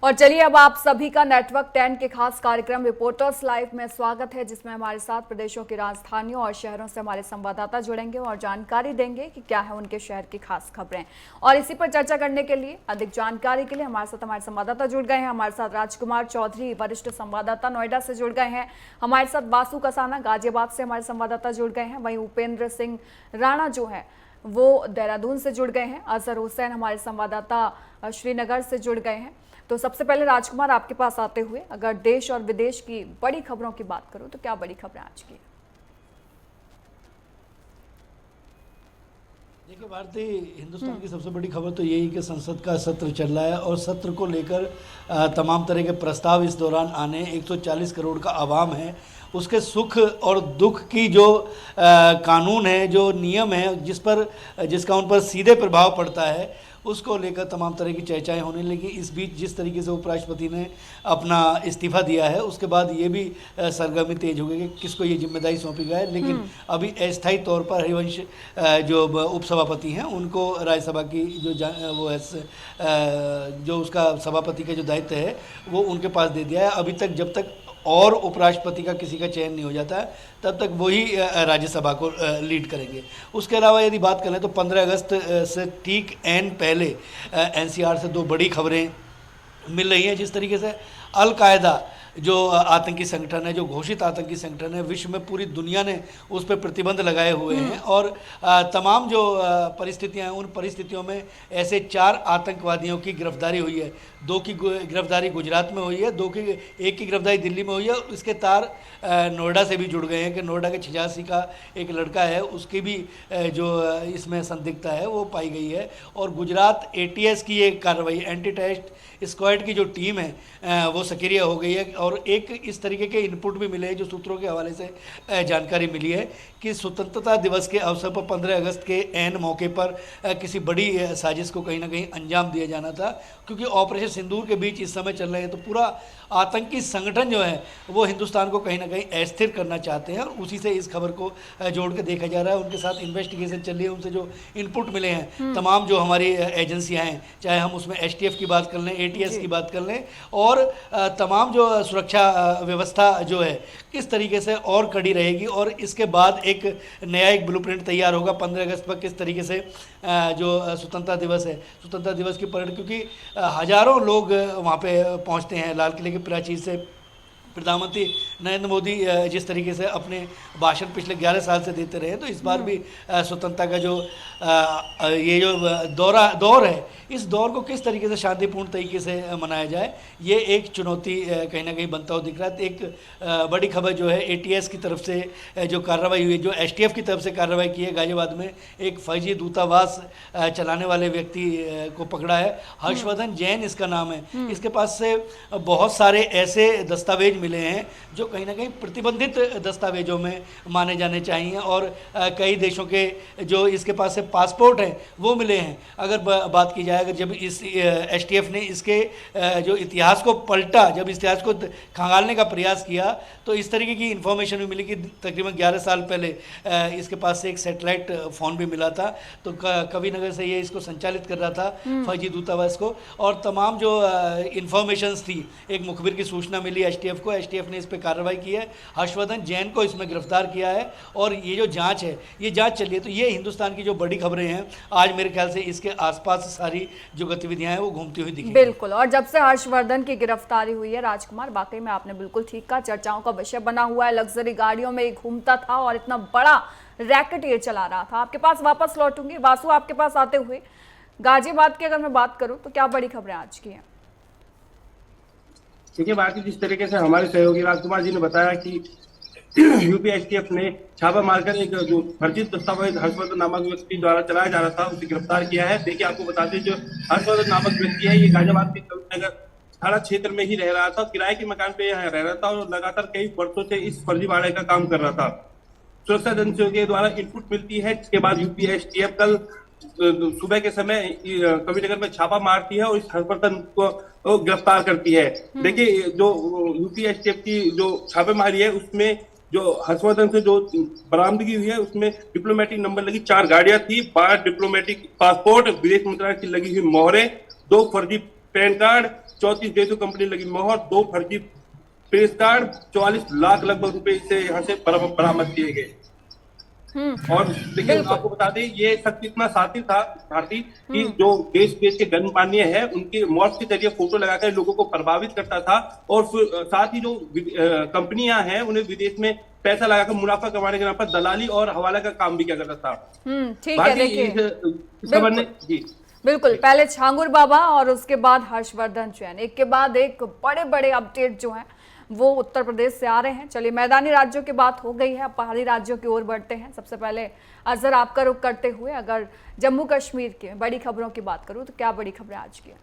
और चलिए अब आप सभी का नेटवर्क 10 के खास कार्यक्रम रिपोर्टर्स लाइव में स्वागत है, जिसमें हमारे साथ प्रदेशों की राजधानियों और शहरों से हमारे संवाददाता जुड़ेंगे और जानकारी देंगे कि क्या है उनके शहर की खास खबरें। और इसी पर चर्चा करने के लिए, अधिक जानकारी के लिए हमारे संवाददाता जुड़ गए हैं। हमारे साथ राजकुमार चौधरी, वरिष्ठ संवाददाता, नोएडा से जुड़ गए हैं। हमारे साथ वासु कसाना, गाजियाबाद से हमारे संवाददाता जुड़ गए हैं। वहीं उपेंद्र सिंह राणा जो है वो देहरादून से जुड़ गए हैं। अजहर हुसैन हमारे संवाददाता श्रीनगर से जुड़ गए हैं। तो सबसे पहले राजकुमार, आपके पास आते हुए, अगर देश और विदेश की बड़ी खबरों की बात करूं तो क्या बड़ी खबरें आज की? देखिए भारतीय हिंदुस्तान की सबसे बड़ी खबर तो यही कि संसद का सत्र चल रहा है और सत्र को लेकर तमाम तरह के प्रस्ताव इस दौरान आने, 140 करोड़ का आवाम है, उसके सुख और दुख की जो कानून है, जो नियम है, जिसका उन पर सीधे प्रभाव पड़ता है, उसको लेकर तमाम तरह की चर्चाएं होने लगी। इस बीच जिस तरीके से उपराष्ट्रपति ने अपना इस्तीफा दिया है, उसके बाद ये भी सरगर्मी तेज हो गई कि किसको ये जिम्मेदारी सौंपी गई है। लेकिन अभी अस्थायी तौर पर हरिवंश जो उपसभापति हैं, उनको राज्यसभा की जो उसका सभापति का जो दायित्व है वो उनके पास दे दिया है। अभी तक जब तक और उपराष्ट्रपति का किसी का चयन नहीं हो जाता है, तब तक वही राज्यसभा को लीड करेंगे। उसके अलावा यदि बात करें तो 15 अगस्त से ठीक एन पहले एनसीआर से दो बड़ी खबरें मिल रही हैं। जिस तरीके से अल-कायदा जो आतंकी संगठन है, जो घोषित आतंकी संगठन है, विश्व में पूरी दुनिया ने उस पर प्रतिबंध लगाए हुए हैं और तमाम जो परिस्थितियां हैं, उन परिस्थितियों में ऐसे 4 आतंकवादियों की गिरफ्तारी हुई है। 2 की गिरफ्तारी गुजरात में हुई है, एक की गिरफ्तारी दिल्ली में हुई है। इसके तार नोएडा से भी जुड़ गए हैं कि नोएडा के 86 का एक लड़का है, उसकी भी जो इसमें संदिग्धता है वो पाई गई है। और गुजरात ATS की ये कार्रवाई, एंटी टेररिस्ट स्क्वाड की जो टीम है वो सक्रिय हो गई है। और एक इस तरीके के इनपुट भी मिले हैं जो सूत्रों के हवाले से जानकारी मिली है कि स्वतंत्रता दिवस के अवसर पर 15 अगस्त के ऐन मौके पर किसी बड़ी साजिश को कहीं ना कहीं अंजाम दिया जाना था, क्योंकि ऑपरेशन सिंदूर के बीच इस समय चल रहे हैं। तो पूरा आतंकी संगठन जो है वो हिंदुस्तान को कहीं ना कहीं अस्थिर करना चाहते हैं और उसी से इस खबर को जोड़ के देखा जा रहा है। उनके साथ इन्वेस्टिगेशन चल रही है, उनसे जो इनपुट मिले हैं, तमाम जो हमारी एजेंसियाँ हैं, चाहे हम उसमें STF की बात कर लें, ATS की बात कर लें, और तमाम जो सुरक्षा व्यवस्था जो है किस तरीके से और कड़ी रहेगी। और इसके बाद एक नया ब्लूप्रिंट तैयार होगा 15 अगस्त पर, किस तरीके से जो स्वतंत्रता दिवस है, स्वतंत्रता दिवस की परेड, क्योंकि हज़ारों लोग वहाँ पे पहुँचते हैं लाल किले की प्राचीर से। प्रधानमंत्री नरेंद्र मोदी जिस तरीके से अपने भाषण पिछले 11 साल से देते रहे, तो इस बार भी स्वतंत्रता का जो ये जो दौर है, इस दौर को किस तरीके से शांतिपूर्ण तरीके से मनाया जाए, ये एक चुनौती कहीं ना कहीं बनता हुआ दिख रहा है। एक बड़ी खबर जो है ATS की तरफ से जो कार्रवाई हुई, जो STF की तरफ से कार्रवाई की है, गाजियाबाद में एक फर्जी दूतावास चलाने वाले व्यक्ति को पकड़ा है। हर्षवर्धन जैन इसका नाम है। इसके पास से बहुत सारे ऐसे दस्तावेज मिले हैं जो कहीं ना कहीं प्रतिबंधित दस्तावेजों में माने जाने चाहिए, और कई देशों के जो इसके पास से पासपोर्ट हैं वो मिले हैं। अगर बात की जाए, अगर जब इस STF ने इसके जो इतिहास को पलटा, जब इतिहास को खंगालने का प्रयास किया, तो इस तरीके की इन्फॉर्मेशन भी मिली कि तकरीबन 11 साल पहले इसके पास से एक सैटेलाइट फ़ोन भी मिला था। तो कवि नगर से ये इसको संचालित कर रहा था, फर्जी दूतावास को, और तमाम जो इन्फॉर्मेशंस थी, एक मुखबिर की सूचना मिली STF को, STF ने इस पर कार्रवाई की है। हर्षवर्धन जैन को इसमें गिरफ्तार किया है और ये जो जांच है, ये जांच चल रही है। तो ये हिंदुस्तान की जो बड़ी खबरें हैं, आज मेरे ख्याल से इसके आसपास सारी जो गतिविधियां हैं वो घूमती हुई दिखेंगी। बिल्कुल। और जब से हर्षवर्धन की गिरफ्तारी हुई है राजकुमार, वाकई में आपने बिल्कुल ठीक कहा, चर्चाओं का विषय बना हुआ है। लग्जरी गाड़ियों में घूमता था और इतना बड़ा रैकेट ये चला रहा था। आपके पास वापस लौटूंगी, वासु आपके पास आते हुए, गाजियाबाद की अगर मैं बात करूं तो क्या बड़ी खबरें आज की हैं? देखिए भारतीय, जिस तरीके से हमारे सहयोगी राजकुमार जी ने बताया कि यूपी STF ने छापा मारकर एक जो फर्जी दस्तावेज हर्षवर्धन नामक व्यक्ति द्वारा चलाया जा रहा था, उसे गिरफ्तार किया है। देखिए आपको बता दें, जो हर्षवर्धन नामक व्यक्ति है, ये गाजियाबाद के नगर थाना क्षेत्र में ही रह रहा था, किराए के मकान पे रह रहा था और लगातार कई वर्षों से इस फर्जीवाड़े का काम कर रहा था। सुरक्षा एजेंसियों के द्वारा इनपुट मिलती है, जिसके बाद यूपी STF कल सुबह के समय कविनगर में छापा मारती है और इस हर्षवर्धन को गिरफ्तार करती है। देखिए जो यूपी STF की जो छापेमारी है, उसमें जो हर्षवर्धन से जो बरामदगी हुई है, उसमें डिप्लोमेटिक नंबर लगी 4 गाड़ियां थी, 12 डिप्लोमेटिक पासपोर्ट, विदेश मंत्रालय की लगी हुई मोहरें, 2 फर्जी पैन कार्ड, 34 देशों कंपनी लगी मोहर, 2 फर्जी प्रेस कार्ड, 44 लाख लगभग रुपए से यहाँ से बरामद किए गए। और देखिए बिल्कुल। आपको बता दें ये शख्स इतना साथी था भारती कि जो देश विदेश के गणमान्य है उनकी मौत के जरिए फोटो लगाकर लोगों को प्रभावित करता था, और साथ ही जो कंपनियां हैं उन्हें विदेश में पैसा लगाकर मुनाफा कमाने के नाम पर दलाली और हवाला का काम भी किया करता था। ठीक है, देखिए जी बिल्कुल, पहले छांगुर बाबा और उसके बाद हर्षवर्धन चैन, एक के बाद एक बड़े बड़े अपडेट जो हैं वो उत्तर प्रदेश से आ रहे हैं। चलिए, मैदानी राज्यों की बात हो गई है, अब पहाड़ी राज्यों की ओर बढ़ते हैं। सबसे पहले अजहर आपका रुख करते हुए अगर जम्मू कश्मीर के बड़ी खबरों की बात करूं तो क्या बड़ी खबरें आज की?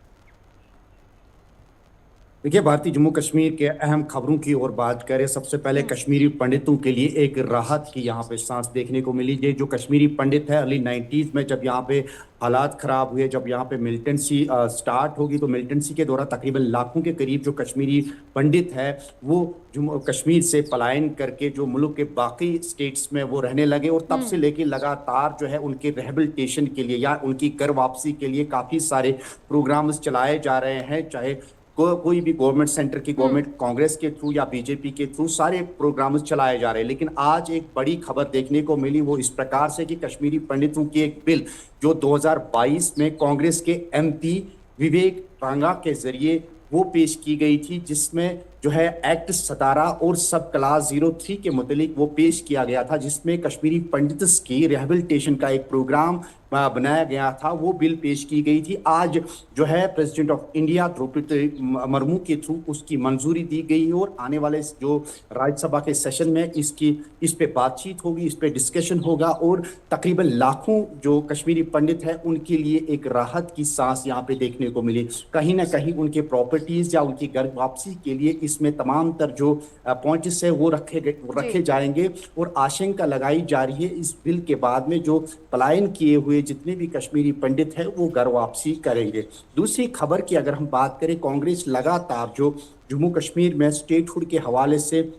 देखिए, भारतीय जम्मू कश्मीर के अहम खबरों की ओर बात करें, सबसे पहले कश्मीरी पंडितों के लिए एक राहत की यहाँ पे सांस देखने को मिली। ये जो कश्मीरी पंडित है, अर्ली 90s में जब यहाँ पे हालात खराब हुए, जब यहाँ पे मिलिटेंसी स्टार्ट होगी, तो मिलिटेंसी के दौरान तकरीबन लाखों के करीब जो कश्मीरी पंडित है वो जम्मू कश्मीर से पलायन करके जो मुल्क के बाकी स्टेट्स में वो रहने लगे, और तब से लेके लगातार जो है उनके रिहेबिलिटेशन के लिए या उनकी कर वापसी के लिए काफ़ी सारे प्रोग्राम्स चलाए जा रहे हैं। चाहे कोई भी गवर्नमेंट, सेंटर की गवर्नमेंट कांग्रेस के थ्रू या बीजेपी के थ्रू सारे प्रोग्राम्स चलाए जा रहे हैं। लेकिन आज एक बड़ी खबर देखने को मिली, वो इस प्रकार से कि कश्मीरी पंडितों की एक बिल जो 2022 में कांग्रेस के एमपी विवेक टांगा के जरिए वो पेश की गई थी, जिसमें जो है एक्ट 17 और सब क्लास 03 के मुतालिक वो पेश किया गया था, जिसमें कश्मीरी पंडित्स की रिहेबिलिटेशन का एक प्रोग्राम बनाया गया था। वो बिल पेश की गई थी। आज जो है president of India Draupadi Murmu के थ्रू उसकी मंजूरी दी गई, और आने वाले जो राज्यसभा के सेशन में इस पे बातचीत होगी, इस पे डिस्कशन होगा, और तकरीबन लाखों जो कश्मीरी पंडित हैं उनके लिए एक राहत की सांस यहाँ पे देखने को मिली। कहीं ना कहीं उनके प्रॉपर्टीज या उनकी घर वापसी के लिए इसमें तमाम तर जो पॉइंट्स है वो रखे जाएंगे, और आशंका लगाई जा रही है इस बिल के बाद में जो पलायन किए हुए जितने भी कश्मीरी पंडित हैं वो घर वापसी करेंगे। दूसरी खबर की अगर हम बात करें, कांग्रेस लगातार जो जम्मू कश्मीर में स्टेटहुड के हवाले से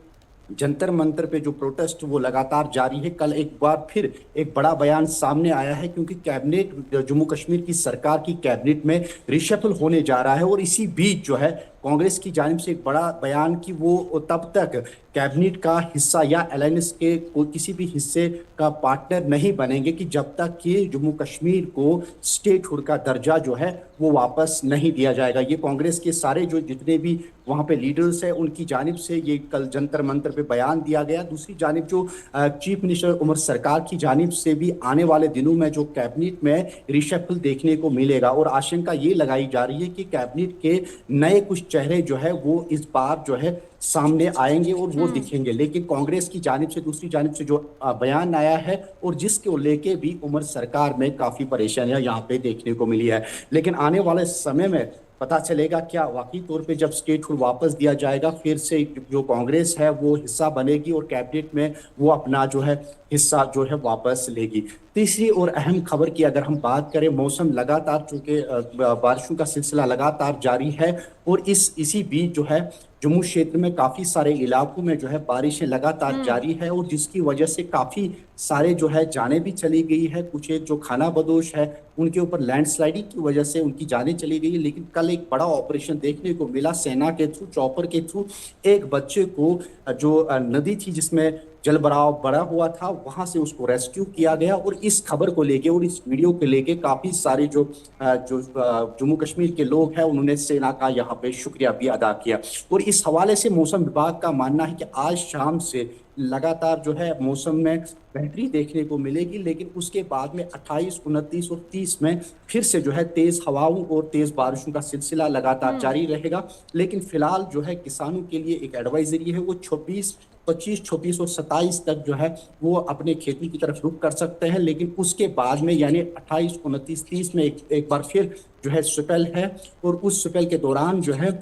जंतर मंतर पे जो प्रोटेस्ट वो लगातार जारी है। कल एक बार फिर एक बड़ा बयान सामने आया है, क्योंकि कैबिनेट जम्मू कश्मीर की सरकार की कैबिनेट में रिशफल होने जा रहा है, और इसी बीच जो है कांग्रेस की जानिब से एक बड़ा बयान कि वो तब तक कैबिनेट का हिस्सा या अलायंस के कोई किसी भी हिस्से का पार्टनर नहीं बनेंगे कि जब तक कि जम्मू कश्मीर को स्टेटहुड का दर्जा जो है वो वापस नहीं दिया जाएगा। ये कांग्रेस के सारे जो जितने भी वहाँ पे लीडर्स हैं उनकी जानिब से ये कल जंतर मंतर पे बयान दिया गया। दूसरी जानिब जो चीफ मिनिस्टर उमर सरकार की जानिब से भी आने वाले दिनों में जो कैबिनेट में रिशफल देखने को मिलेगा, और आशंका ये लगाई जा रही है कि कैबिनेट के नए कुछ चेहरे जो है वो इस बार जो है सामने आएंगे और वो दिखेंगे। लेकिन कांग्रेस की जानिब से, दूसरी जानिब से जो बयान आया है और जिसको लेके भी उमर सरकार में काफी परेशानियां यहाँ पे देखने को मिली है। लेकिन आने वाले समय में पता चलेगा क्या वाकई तौर पे जब स्टेटहुड वापस दिया जाएगा फिर से जो कांग्रेस है वो हिस्सा बनेगी और कैबिनेट में वो अपना जो है हिस्सा जो है वापस लेगी। तीसरी और अहम खबर की अगर हम बात करें, मौसम लगातार चूंकि बारिशों का सिलसिला लगातार जारी है, और इसी बीच जो है जम्मू क्षेत्र में काफ़ी सारे इलाकों में जो है बारिशें लगातार जारी है, और जिसकी वजह से काफ़ी सारे जो है जानें भी चली गई है। कुछ एक जो खाना बदोश है उनके ऊपर लैंडस्लाइडिंग की वजह से उनकी जानें चली गई। लेकिन कल एक बड़ा ऑपरेशन देखने को मिला, सेना के थ्रू, चॉपर के थ्रू एक बच्चे को जो नदी थी जिसमें जलभराव बड़ा हुआ था वहां से उसको रेस्क्यू किया गया। और इस खबर को लेके और इस वीडियो को लेके काफ़ी सारे जो जम्मू कश्मीर के लोग हैं उन्होंने सेना का यहाँ पे शुक्रिया भी अदा किया। और इस हवाले से मौसम विभाग का मानना है कि आज शाम से लगातार जो है मौसम में बेहतरी देखने को मिलेगी, लेकिन उसके बाद में 28, 29 और 30 में फिर से जो है तेज हवाओं और तेज बारिशों का सिलसिला लगातार जारी रहेगा। लेकिन फिलहाल जो है किसानों के लिए एक एडवाइजरी है, वो 25, 26 और 27 तक जो है वो अपने खेती की तरफ रुख कर सकते हैं। लेकिन उसके बाद में यानी 28, 29, 30 में एक बार फिर जो है स्पेल है, और उस स्पेल के दौरान जो है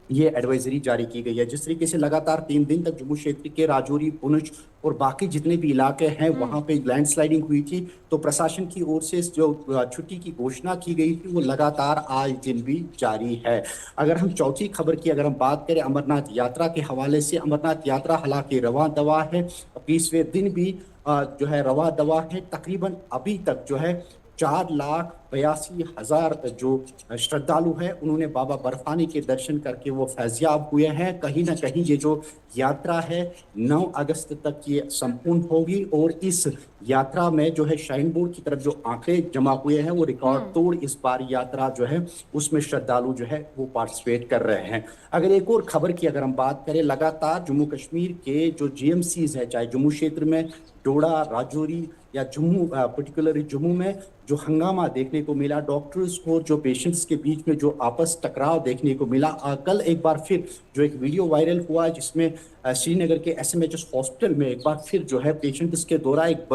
ये एडवाइजरी जारी की गई है। जिस तरीके से लगातार 3 दिन तक जम्मू क्षेत्र के राजौरी, पुंछ और बाकी जितने भी इलाके हैं वहां पे लैंडस्लाइडिंग हुई थी, तो प्रशासन की ओर से जो छुट्टी की घोषणा की गई थी वो लगातार आज दिन भी जारी है। अगर हम चौथी खबर की अगर हम बात करें अमरनाथ यात्रा के हवाले से, अमरनाथ यात्रा हालांकि रवां दवा है, 20वें दिन भी जो है रवां दवा है। तकरीबन अभी तक जो है 4 लाख 82,000 जो श्रद्धालु हैं उन्होंने बाबा बर्फानी के दर्शन करके वो फैज़याब हुए हैं। कहीं ना कहीं ये जो यात्रा है 9 अगस्त तक ये संपूर्ण होगी और इस यात्रा में जो है श्राइन बोर्ड की तरफ जो आंकड़े जमा हुए हैं वो रिकॉर्ड तोड़ इस बार यात्रा जो है उसमें श्रद्धालु जो है वो पार्टिसिपेट कर रहे हैं। अगर एक और खबर की अगर हम बात करें, लगातार जम्मू कश्मीर के जो जीएमसीज है, चाहे जम्मू क्षेत्र में डोडा, राजौरी या जम्मू, पर्टिकुलरली जम्मू में जो हंगामा देखने को मिला, डॉक्टर्स और जो पेशेंट्स के बीच में जो आपस टकराव देखने को मिला। कल एक बार फिर जो एक वीडियो वायरल हुआ जिसमें श्रीनगर के एसएमएचएस हॉस्पिटल में एक बार फिर जो है पेशेंट्स के द्वारा एक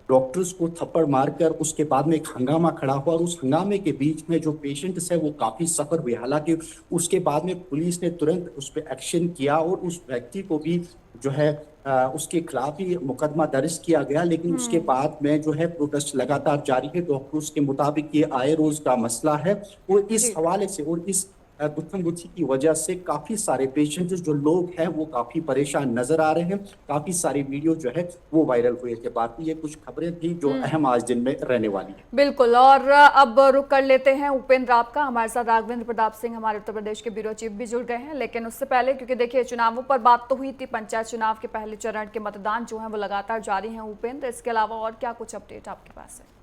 डॉक्टर्स को थप्पड़ मारकर उसके बाद में एक हंगामा खड़ा हुआ और उस हंगामे के बीच में जो पेशेंट्स है वो काफ़ी सफ़र हुए। हालांकि उसके बाद में पुलिस ने तुरंत उस पर एक्शन किया और उस व्यक्ति को भी जो है उसके खिलाफ ही मुकदमा दर्ज किया गया, लेकिन उसके बाद में जो है प्रोटेस्ट लगातार जारी है। डॉक्टर्स के मुताबिक ये आए रोज का मसला है और इस हवाले से और इस गुत्थम गुत्थी की वजह से काफी सारे पेशेंट्स जो लोग हैं वो काफी परेशान नजर आ रहे हैं। काफी सारे वीडियो जो है वो वायरल हुए थे। बाकी ये कुछ खबरें थी जो अहम आज दिन में रहने वाली है। बिल्कुल, और अब रुक कर लेते हैं उपेंद्र आप का। हमारे साथ राघवेंद्र प्रताप सिंह हमारे उत्तर प्रदेश के ब्यूरो चीफ भी जुड़ गए हैं, लेकिन उससे पहले क्योंकि देखिए चुनावों पर बात तो हुई थी, पंचायत चुनाव के पहले चरण के मतदान जो है वो लगातार जारी है। उपेंद्र, इसके अलावा और क्या कुछ अपडेट आपके पास है?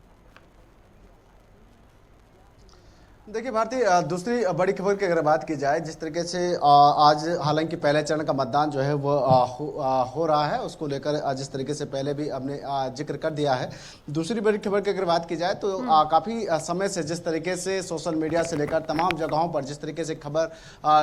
देखिए भारती, दूसरी बड़ी खबर की अगर बात की जाए, जिस तरीके से आज हालांकि पहले चरण का मतदान जो है वो हो रहा है, उसको लेकर जिस तरीके से पहले भी हमने जिक्र कर दिया है। दूसरी बड़ी खबर की अगर बात की जाए तो काफ़ी समय से जिस तरीके से सोशल मीडिया से लेकर तमाम जगहों पर जिस तरीके से खबर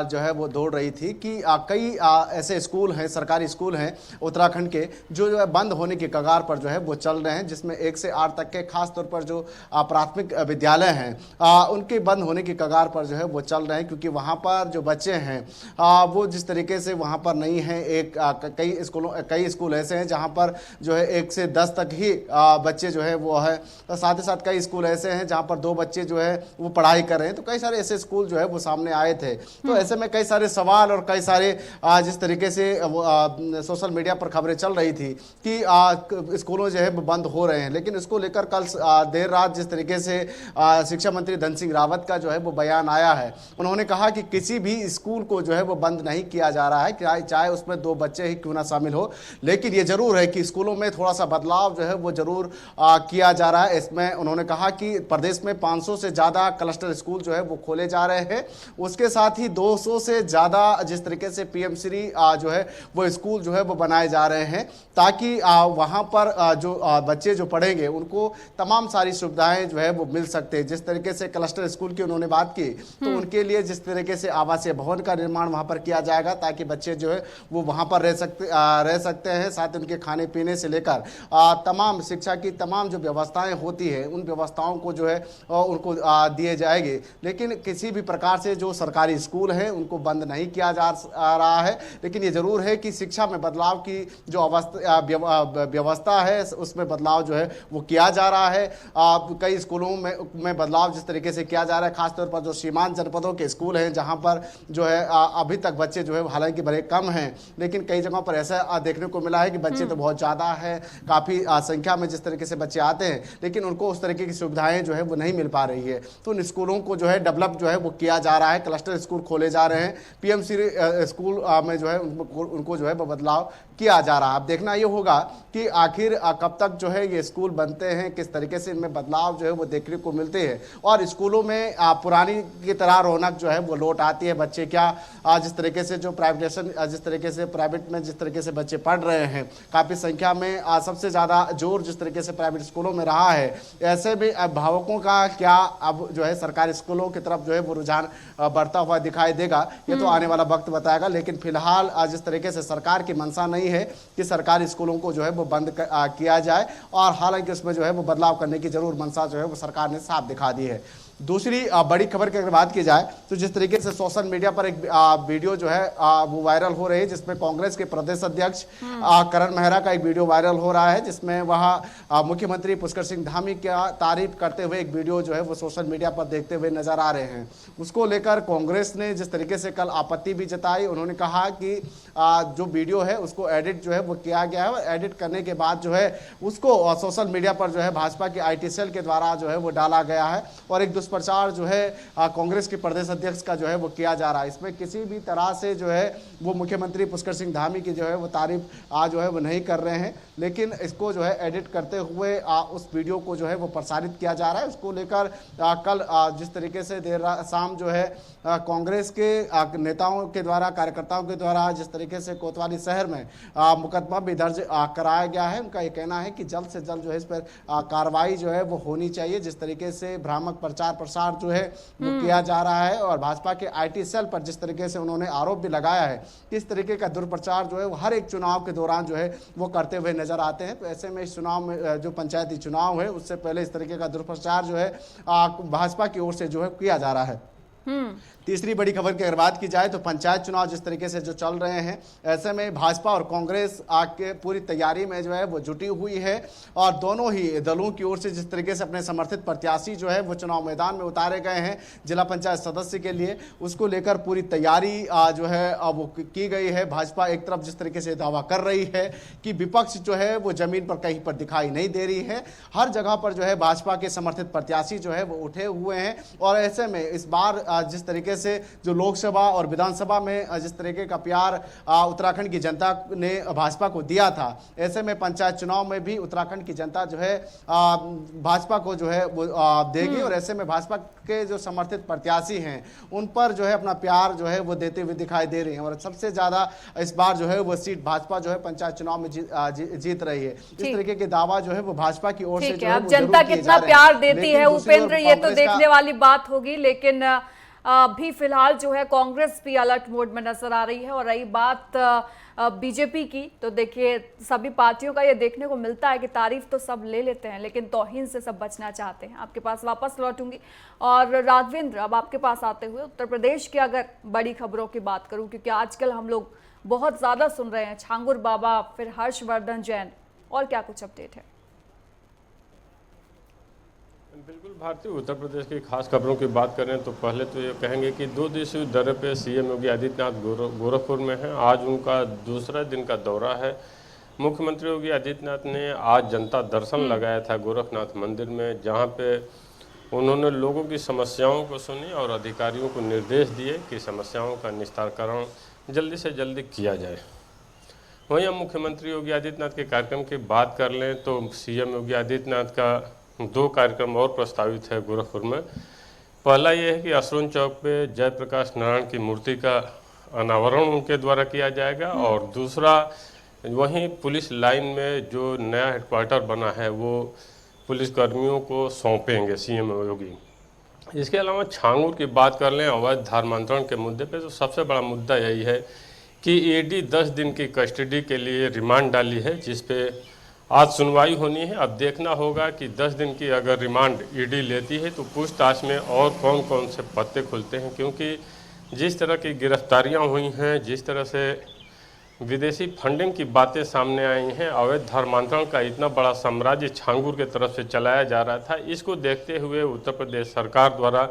जो है वो दौड़ रही थी कि कई ऐसे स्कूल हैं, सरकारी स्कूल हैं उत्तराखंड के जो है बंद होने की कगार पर जो है वो चल रहे हैं, जिसमें 1 से 8 तक के खासतौर पर जो प्राथमिक विद्यालय हैं उनके बंद होने की कगार पर जो है वो चल रहे हैं, क्योंकि वहाँ पर जो बच्चे हैं वो जिस तरीके से वहाँ पर नहीं है। कई स्कूल ऐसे हैं जहाँ पर जो है 1 से 10 तक ही बच्चे जो है वो है, तो साथ ही साथ कई स्कूल ऐसे हैं जहाँ पर 2 बच्चे जो है वो पढ़ाई कर रहे हैं। तो कई सारे ऐसे स्कूल जो है वो सामने आए थे। तो ऐसे में कई सारे सवाल और कई सारे जिस तरीके से सोशल मीडिया पर खबरें चल रही थी कि स्कूलों जो है वो बंद हो रहे हैं, लेकिन इसको लेकर कल देर रात जिस तरीके से शिक्षा मंत्री धन सिंह रावत का जो है वो बयान आया है, उन्होंने कहा कि किसी भी स्कूल को जो है वो बंद नहीं किया जा रहा है, चाहे उसमें 2 बच्चे ही क्यों ना शामिल हो, लेकिन ये जरूर है कि स्कूलों में थोड़ा सा बदलाव जो है वो जरूर किया जा रहा है। इसमें उन्होंने कहा कि प्रदेश में 500 से ज़्यादा क्लस्टर स्कूल जो है वो खोले जा रहे हैं, उसके साथ ही 200 से ज़्यादा जिस तरीके से पीएमश्री जो है वो स्कूल जो है वो बनाए जा रहे हैं, ताकि वहाँ पर जो बच्चे जो पढ़ेंगे उनको तमाम सारी सुविधाएं जो है वो मिल सकते हैं। जिस तरीके से क्लस्टर स्कूल की उन्होंने बात की तो उनके लिए जिस तरीके से आवासीय भवन का निर्माण वहां पर किया जाएगा, ताकि बच्चे जो है वो वहां पर रह सकते हैं। साथ ही उनके खाने पीने से लेकर तमाम शिक्षा की तमाम जो व्यवस्थाएं होती है उन व्यवस्थाओं को जो है उनको दिए जाएंगे। लेकिन किसी भी प्रकार से जो सरकारी स्कूल हैं उनको बंद नहीं किया जा रहा है, लेकिन ये जरूर है कि शिक्षा में बदलाव की जो व्यवस्था है उसमें बदलाव जो है वो किया जा रहा है। कई स्कूलों में बदलाव जिस तरीके से किया जा रहा है, खासतौर पर जो सीमांत जनपदों के स्कूल हैं जहां पर जो है अभी तक बच्चे जो है हालांकि बड़े कम हैं, लेकिन कई जगहों पर ऐसा देखने को मिला है कि बच्चे तो बहुत ज़्यादा है, काफ़ी संख्या में जिस तरीके से बच्चे आते हैं, लेकिन उनको उस तरीके की सुविधाएं जो है वो नहीं मिल पा रही है। तो उन स्कूलों को जो है डेवलप जो है वो किया जा रहा है, क्लस्टर स्कूल खोले जा रहे हैं, पीएमसी स्कूल में जो है उनको जो है वो बदलाव किया जा रहा है। अब देखना ये होगा कि आखिर कब तक जो है ये स्कूल बनते हैं, किस तरीके से इनमें बदलाव जो है वो देखने को मिलते हैं और स्कूलों में पुरानी की तरह रौनक जो है वो लौट आती है। बच्चे क्या जिस तरीके से जो जिस तरीके से प्राइवेट में जिस तरीके से बच्चे पढ़ रहे हैं, काफ़ी संख्या में सबसे ज़्यादा जोर जिस तरीके से प्राइवेट स्कूलों में रहा है, ऐसे में अभिभावकों का क्या अब जो है सरकारी स्कूलों की तरफ जो है वो रुझान बढ़ता हुआ दिखाई देगा, ये तो आने वाला वक्त बताएगा। लेकिन फिलहाल जिस तरीके से सरकार की मंशा नहीं है कि सरकारी स्कूलों को जो है वो बंद किया जाए, और हालांकि उसमें जो है वो बदलाव करने की जरूर मंशा जो है वो सरकार ने साफ दिखा दी है। दूसरी बड़ी खबर की अगर बात की जाए तो जिस तरीके से सोशल मीडिया पर एक वीडियो जो है वो वायरल हो रही है, जिसमें कांग्रेस के प्रदेश अध्यक्ष करण मेहरा का एक वीडियो वायरल हो रहा है, जिसमें वह मुख्यमंत्री पुष्कर सिंह धामी का तारीफ करते हुए एक वीडियो जो है वो सोशल मीडिया पर देखते हुए नजर आ रहे हैं। उसको लेकर कांग्रेस ने जिस तरीके से कल आपत्ति भी जताई, उन्होंने कहा कि जो वीडियो है उसको एडिट जो है वो किया गया है और एडिट करने के बाद जो है उसको सोशल मीडिया पर जो है भाजपा की IT सेल के द्वारा जो है वो डाला गया है और एक दुष्प्रचार जो है कांग्रेस के प्रदेश अध्यक्ष का जो है वो किया जा रहा है। इसमें किसी भी तरह से जो है वो मुख्यमंत्री पुष्कर सिंह धामी की जो है वो तारीफ जो है वो नहीं कर रहे हैं, लेकिन इसको जो है एडिट करते हुए उस वीडियो को जो है वो प्रसारित किया जा रहा है। उसको लेकर कल जिस तरीके से देर शाम जो है कांग्रेस के नेताओं के द्वारा, कार्यकर्ताओं के द्वारा जिस तरीके से कोतवाली शहर में मुकदमा भी दर्ज कराया गया है, उनका ये कहना है कि जल्द से जल्द जो है इस पर कार्रवाई जो है वो होनी चाहिए। जिस तरीके से भ्रामक प्रचार प्रसार जो है वो किया जा रहा है और भाजपा के IT सेल पर जिस तरीके से उन्होंने आरोप भी लगाया है, इस तरीके का दुष्प्रचार जो है वो हर एक चुनाव के दौरान जो है वो करते हुए नजर आते हैं। तो ऐसे में इस चुनाव में जो पंचायती चुनाव है उससे पहले इस तरीके का दुष्प्रचार जो है भाजपा की ओर से जो है किया जा रहा है। तीसरी बड़ी खबर की अगर बात की जाए तो पंचायत चुनाव जिस तरीके से जो चल रहे हैं, ऐसे में भाजपा और कांग्रेस के पूरी तैयारी में जो है वो जुटी हुई है और दोनों ही दलों की ओर से जिस तरीके से अपने समर्थित प्रत्याशी जो है वो चुनाव मैदान में उतारे गए हैं जिला पंचायत सदस्य के लिए, उसको लेकर पूरी तैयारी जो है वो की गई है। भाजपा एक तरफ जिस तरीके से दावा कर रही है कि विपक्ष जो है वो जमीन पर कहीं पर दिखाई नहीं दे रही है, हर जगह पर जो है भाजपा के समर्थित प्रत्याशी जो है वो उठे हुए हैं और ऐसे में इस बार जिस तरीके से जो लोकसभा और विधानसभा में जिस तरीके का प्यार उत्तराखंड की जनता ने भाजपा को दिया था, ऐसे में पंचायत चुनाव में भी उत्तराखंड की जनता जो है भाजपा को जो है वो देगी और ऐसे में भाजपा के जो समर्थित प्रत्याशी हैं उन पर जो है अपना प्यार जो है वो देते हुए दिखाई दे रही हैं और सबसे ज्यादा इस बार जो है वो सीट भाजपा जो है पंचायत चुनाव में जीत रही है। इस तरीके के दावा जो है वो भाजपा की ओर से जो है अब जनता कितना प्यार देती है उपेंद्र, ये तो देखने वाली बात होगी, लेकिन अभी फिलहाल जो है कांग्रेस भी अलर्ट मोड में नजर आ रही है। और रही बात बीजेपी की, तो देखिए सभी पार्टियों का ये देखने को मिलता है कि तारीफ तो सब ले लेते हैं लेकिन तौहीन से सब बचना चाहते हैं। आपके पास वापस लौटूंगी और राघवेंद्र, अब आपके पास आते हुए उत्तर प्रदेश की अगर बड़ी खबरों की बात करूं, क्योंकि आजकल हम लोग बहुत ज्यादा सुन रहे हैं छांगुर बाबा, फिर हर्षवर्धन जैन, और क्या कुछ अपडेट है? बिल्कुल भारतीय, उत्तर प्रदेश की खास खबरों की बात करें तो पहले तो ये कहेंगे कि 2 दिवसीय दौरे पे CM योगी आदित्यनाथ गोरखपुर में हैं। आज उनका दूसरा दिन का दौरा है। मुख्यमंत्री योगी आदित्यनाथ ने आज जनता दर्शन लगाया था गोरखनाथ मंदिर में, जहां पे उन्होंने लोगों की समस्याओं को सुनी और अधिकारियों को निर्देश दिए कि समस्याओं का निस्तारण जल्दी से जल्दी किया जाए। वहीं हम मुख्यमंत्री योगी आदित्यनाथ के कार्यक्रम की बात कर लें तो CM योगी आदित्यनाथ का 2 कार्यक्रम और प्रस्तावित है गोरखपुर में। पहला ये है कि असरोन चौक पे जयप्रकाश नारायण की मूर्ति का अनावरण उनके द्वारा किया जाएगा और दूसरा वहीं पुलिस लाइन में जो नया हेडक्वार्टर बना है वो पुलिसकर्मियों को सौंपेंगे CM योगी। इसके अलावा छांगुर की बात कर लें अवैध धर्मांतरण के मुद्दे पे, तो सबसे बड़ा मुद्दा यही है कि ED 10 दिन की कस्टडी के लिए रिमांड डाली है, जिस पे आज सुनवाई होनी है। अब देखना होगा कि 10 दिन की अगर रिमांड ED लेती है तो पूछताछ में और कौन कौन से पत्ते खुलते हैं, क्योंकि जिस तरह की गिरफ्तारियां हुई हैं, जिस तरह से विदेशी फंडिंग की बातें सामने आई हैं, अवैध धर्मांतरण का इतना बड़ा साम्राज्य छांगुर के तरफ से चलाया जा रहा था, इसको देखते हुए उत्तर प्रदेश सरकार द्वारा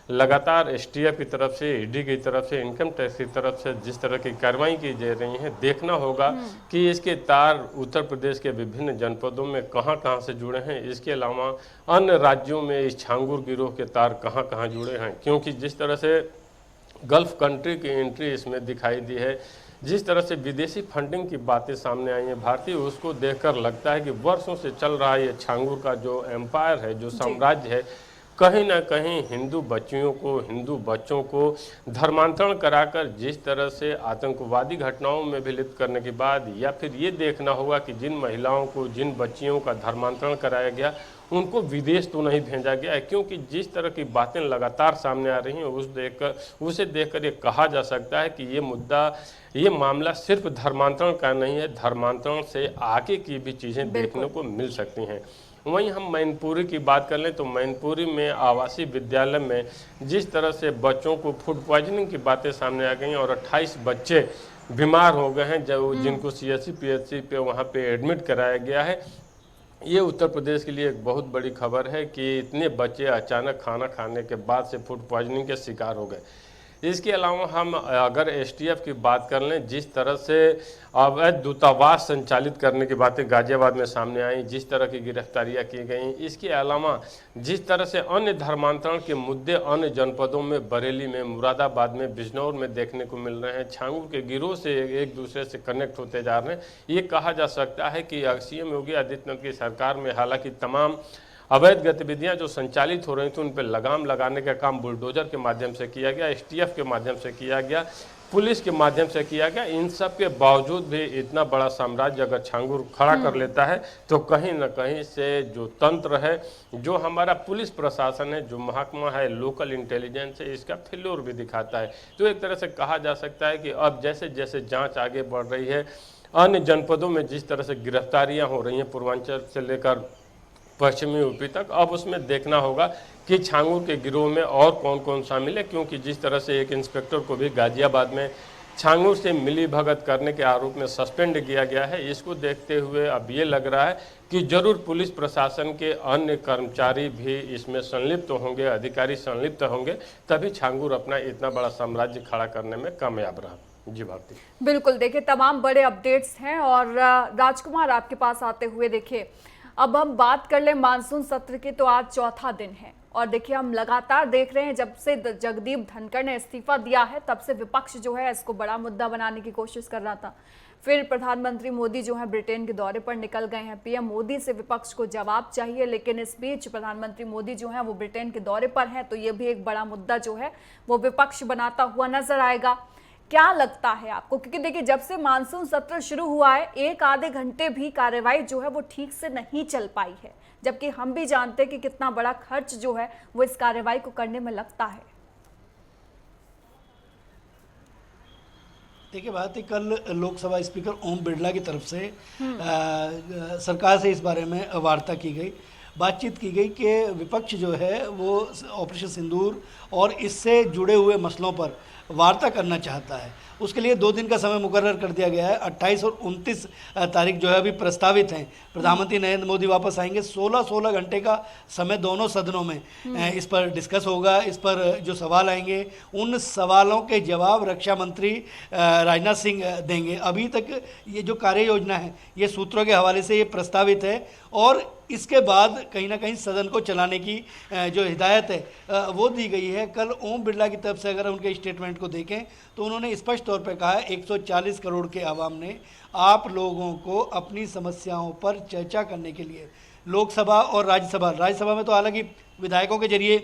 लगातार STF की तरफ से, ED की तरफ से, इनकम टैक्स की तरफ से जिस तरह की कार्रवाई की जा रही है, देखना होगा कि इसके तार उत्तर प्रदेश के विभिन्न जनपदों में कहां कहां से जुड़े हैं। इसके अलावा अन्य राज्यों में इस छांगुर गिरोह के तार कहां कहां जुड़े हैं, क्योंकि जिस तरह से गल्फ कंट्री की एंट्री इसमें दिखाई दी है, जिस तरह से विदेशी फंडिंग की बातें सामने आई हैं भारतीय, उसको देखकर लगता है कि वर्षों से चल रहा है ये छांगुर का जो एम्पायर है, जो साम्राज्य है, कहीं ना कहीं हिंदू बच्चियों को, हिंदू बच्चों को धर्मांतरण कराकर जिस तरह से आतंकवादी घटनाओं में भी लिप्त करने के बाद, या फिर ये देखना होगा कि जिन महिलाओं को, जिन बच्चियों का धर्मांतरण कराया गया उनको विदेश तो नहीं भेजा गया है, क्योंकि जिस तरह की बातें लगातार सामने आ रही हैं उसे देखकर ये कहा जा सकता है कि ये मामला सिर्फ धर्मांतरण का नहीं है, धर्मांतरण से आगे की भी चीज़ें देखने को मिल सकती हैं। वहीं हम मैनपुरी की बात कर लें तो मैनपुरी में आवासीय विद्यालय में जिस तरह से बच्चों को फूड पॉइजनिंग की बातें सामने आ गई और 28 बच्चे बीमार हो गए हैं जो जिनको CSC PHC पे वहाँ पे एडमिट कराया गया है। ये उत्तर प्रदेश के लिए एक बहुत बड़ी खबर है कि इतने बच्चे अचानक खाना खाने के बाद से फूड पॉइजनिंग के शिकार हो गए। इसके अलावा हम अगर STF की बात कर लें, जिस तरह से अवैध दूतावास संचालित करने की बातें गाजियाबाद में सामने आई, जिस तरह की गिरफ्तारियां की गई, इसके अलावा जिस तरह से अन्य धर्मांतरण के मुद्दे अन्य जनपदों में, बरेली में, मुरादाबाद में, बिजनौर में देखने को मिल रहे हैं, छांगुर के गिरोह से एक दूसरे से कनेक्ट होते जा रहे हैं। ये कहा जा सकता है कि CM योगी आदित्यनाथ की सरकार में हालांकि तमाम अवैध गतिविधियां जो संचालित हो रही थी उन पर लगाम लगाने का काम बुलडोजर के माध्यम से किया गया, STF के माध्यम से किया गया, पुलिस के माध्यम से किया गया। इन सब के बावजूद भी इतना बड़ा साम्राज्य अगर छांगुर खड़ा कर लेता है तो कहीं ना कहीं से जो तंत्र है, जो हमारा पुलिस प्रशासन है, जो महकमा है, लोकल इंटेलिजेंस है, इसका फेल्योर भी दिखाता है। तो एक तरह से कहा जा सकता है कि अब जैसे जैसे जाँच आगे बढ़ रही है, अन्य जनपदों में जिस तरह से गिरफ्तारियाँ हो रही हैं पूर्वांचल से लेकर पश्चिमी यूपी तक, अब उसमें देखना होगा कि छांगुर के गिरोह में और कौन कौन शामिल है, क्योंकि जिस तरह से एक इंस्पेक्टर को भी गाजियाबाद में छांगुर से मिली भगत करने के आरोप में सस्पेंड किया गया है। इसको देखते हुए अब ये लग रहा है कि जरूर पुलिस प्रशासन के अन्य कर्मचारी भी इसमें संलिप्त होंगे, अधिकारी संलिप्त होंगे, तभी छांगुर अपना इतना बड़ा साम्राज्य खड़ा करने में कामयाब रहा। जी भारती, बिल्कुल, देखिए तमाम बड़े अपडेट्स हैं। और राजकुमार आपके पास आते हुए देखिए, अब हम बात कर लें मानसून सत्र की, तो आज चौथा दिन है और देखिए हम लगातार देख रहे हैं जब से जगदीप धनखड़ ने इस्तीफा दिया है तब से विपक्ष जो है इसको बड़ा मुद्दा बनाने की कोशिश कर रहा था। फिर प्रधानमंत्री मोदी जो है ब्रिटेन के दौरे पर निकल गए हैं। PM मोदी से विपक्ष को जवाब चाहिए, लेकिन इस बीच प्रधानमंत्री मोदी जो है वो ब्रिटेन के दौरे पर हैं, तो ये भी एक बड़ा मुद्दा जो है वो विपक्ष बनाता हुआ नजर आएगा। क्या लगता है आपको, क्योंकि देखिए जब से मानसून सत्र शुरू हुआ है एक आधे घंटे भी कार्यवाही जो है वो ठीक से नहीं चल पाई है, जबकि हम भी जानते हैं कि कितना बड़ा खर्च जो है वो इस कार्यवाही को करने में लगता है। देखिए बात है, कल लोकसभा स्पीकर ओम बिरला की तरफ से सरकार से इस बारे में वार्ता की गई, बातचीत की गई कि विपक्ष जो है वो ऑपरेशन सिंदूर और इससे जुड़े हुए मसलों पर वार्ता करना चाहता है। उसके लिए 2 दिन का समय मुकर्रर कर दिया गया है। 28 और 29 तारीख जो है अभी प्रस्तावित हैं। प्रधानमंत्री नरेंद्र मोदी वापस आएंगे, 16 घंटे का समय दोनों सदनों में इस पर डिस्कस होगा। इस पर जो सवाल आएंगे उन सवालों के जवाब रक्षा मंत्री राजनाथ सिंह देंगे। अभी तक ये जो कार्य योजना है ये सूत्रों के हवाले से ये प्रस्तावित है और इसके बाद कहीं ना कहीं सदन को चलाने की जो हिदायत है वो दी गई है। कल ओम बिरला की तरफ से अगर उनके स्टेटमेंट को देखें तो उन्होंने स्पष्ट तौर पर कहा 140 करोड़ के आवाम ने आप लोगों को अपनी समस्याओं पर चर्चा करने के लिए लोकसभा और राज्यसभा में तो हालांकि विधायकों के जरिए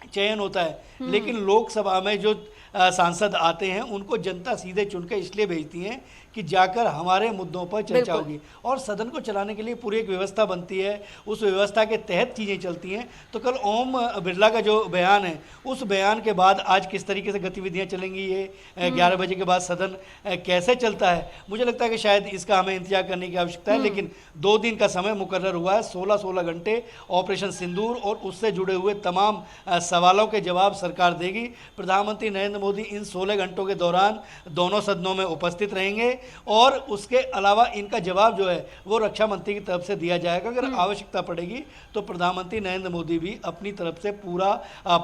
चयन होता है, लेकिन लोकसभा में जो सांसद आते हैं उनको जनता सीधे चुनकर इसलिए भेजती है कि जाकर हमारे मुद्दों पर चर्चा होगी और सदन को चलाने के लिए पूरी एक व्यवस्था बनती है, उस व्यवस्था के तहत चीज़ें चलती हैं। तो कल ओम बिरला का जो बयान है उस बयान के बाद आज किस तरीके से गतिविधियां चलेंगी, ये 11 बजे के बाद सदन कैसे चलता है, मुझे लगता है कि शायद इसका हमें इंतजार करने की आवश्यकता है। लेकिन 2 दिन का समय मुकर्रर हुआ है, 16 घंटे ऑपरेशन सिंदूर और उससे जुड़े हुए तमाम सवालों के जवाब सरकार देगी। प्रधानमंत्री नरेंद्र मोदी इन 16 घंटों के दौरान दोनों सदनों में उपस्थित रहेंगे और उसके अलावा इनका जवाब जो है वो रक्षा मंत्री की तरफ से दिया जाएगा। अगर आवश्यकता पड़ेगी तो प्रधानमंत्री नरेंद्र मोदी भी अपनी तरफ से पूरा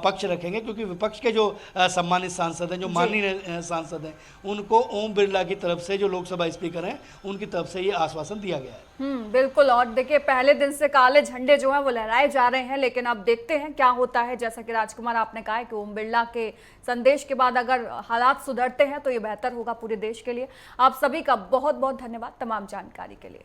पक्ष रखेंगे, क्योंकि विपक्ष के जो सम्मानित सांसद हैं, जो माननीय सांसद हैं, उनको ओम बिरला की तरफ से जो लोकसभा स्पीकर हैं उनकी तरफ से ये आश्वासन दिया गया है। बिल्कुल। और देखिए पहले दिन से काले झंडे जो है वो लहराए जा रहे हैं, लेकिन अब देखते हैं क्या होता है। जैसा कि राजकुमार आपने कहा है कि ओम बिरला के संदेश के बाद अगर हालात सुधरते हैं तो ये बेहतर होगा पूरे देश के लिए। आप सभी का बहुत बहुत धन्यवाद तमाम जानकारी के लिए।